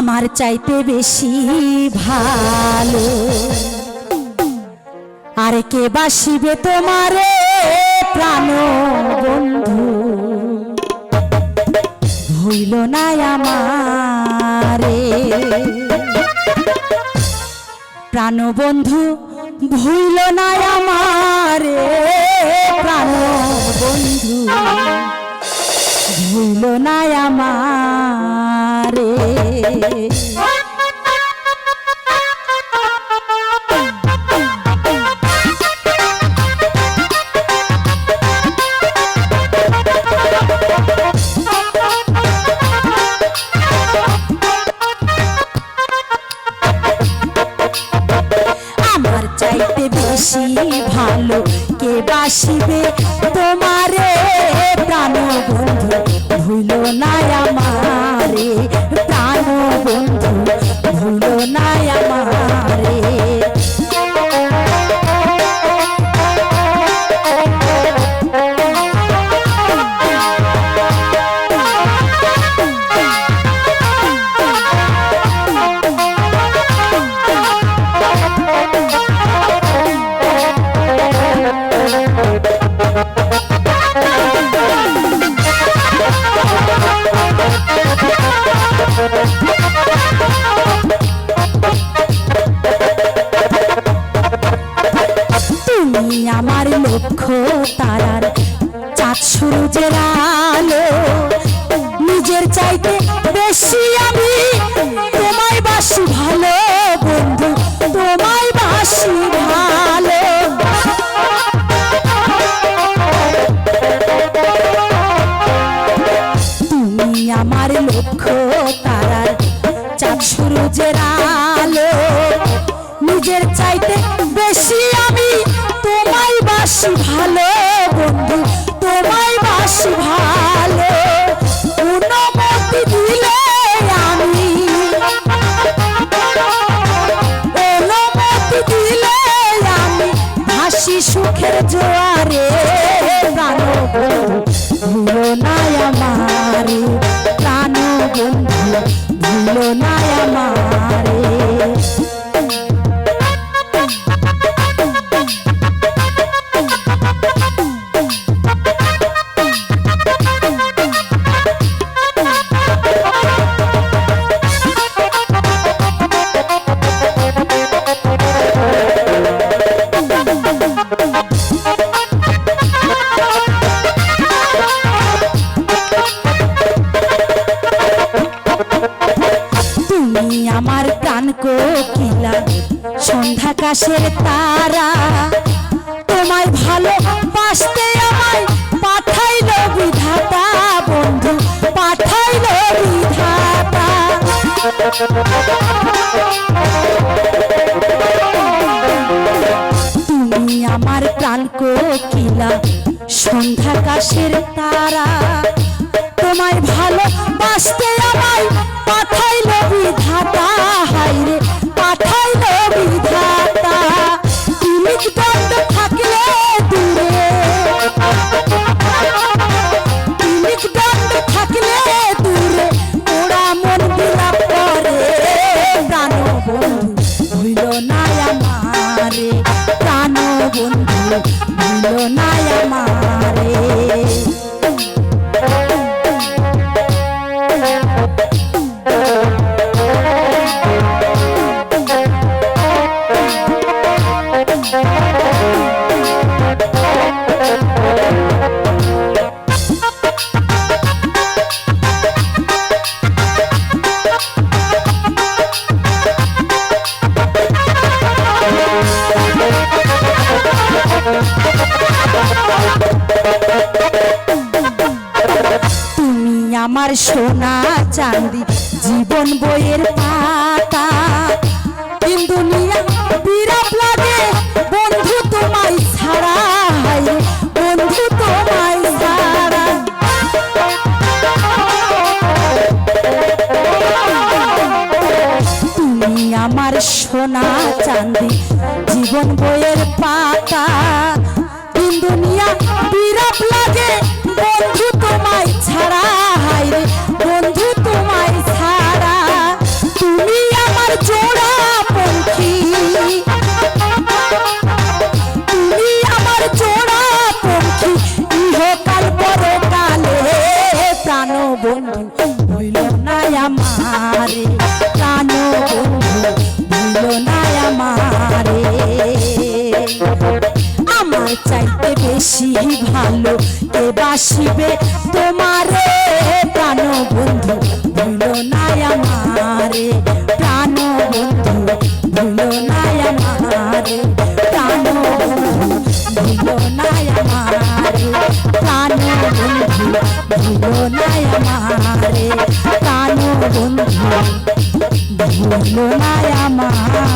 আমার চাইতে বেশি ভালো আর কে বাসিবে তোমারে প্রাণ বন্ধু ভুইল না আমারে প্রাণ বন্ধু ভুইল না আমারে প্রাণ বন্ধু ভুইল না আমারে আমার চাইতে বেশি ভালো কে বাসিবে তোমারে প্রাণ বন্ধু ভুলো না আমারে প্রাণ বন্ধু ভুলো না আমারে তুমি আমার লক্ষ্য তারার চাঁদ সূর্যের আলো নিজের চাইতে বেশি আমি তোমায় বাসি ভালো বন্ধু তোমায় বাসি ভালো তুমি আমার লক্ষ্য তারার চাঁদ সূর্যের আলো নিজের চাইতে বেশি আমি তোমায় বাসি ভালো বন্ধু তোমায় বাসি ভালো অনুমতি দিলে আমি অনুমতি দিলে আমি ভাসি সুখের জোয়ারে প্রাণ বন্ধু ভুলো না আমারে প্রাণ বন্ধু ভুলো না আমারে আমার প্রাণ কোকিলা সন্ধ্যাকাশের তারা তোমায় ভালোবাসতে আমায় পাঠাইলো বিধাতা বন্ধু পাঠাইলো বিধাতা তুমি আমার প্রাণ কোকিলা সন্ধ্যাকাশের তারা তোমায় ভালোবাসতে আমায় পাঠাইলো বিধাতা হাইরে পাঠাইলো বিধাতা তুমি দণ্ড থাকলে দূরে তুমি দণ্ড থাকলে দূরে ওরা মন বিলাপ করে প্রাণ বন্ধু ভুইল না আমারে প্রাণ বন্ধু ভুইল না আমারে তুমি আমার সোনা চাঁদি জীবন বইয়ের পাতা দিন দুনিয়া বিরাপ লাগে বন্ধু তোমায় ছাড়া বন্ধু তোমায় ছাড়া তুমি আমার সোনা চাঁদি জীবন বইয়ের পাতা দিন দুনিয়া বিরাপ লাগে বন্ধু তোমায় ছাড়া হায়রে বন্ধু তোমায় ছাড়া ভুইল না আমারে, প্রাণ বন্ধু ভুইল না আমারে। আমার চাইতে বেশি ভালো কে বাসিবে তোমারে, প্রাণ বন্ধু ভুইল না আমারে, প্রাণ বন্ধু ভুইল না আমারে, প্রাণ বন্ধু ভুইল না আমারে, প্রাণ বন্ধু ভুইল না আমারে, প্রাণ বন্ধু ভুইল না আমারে।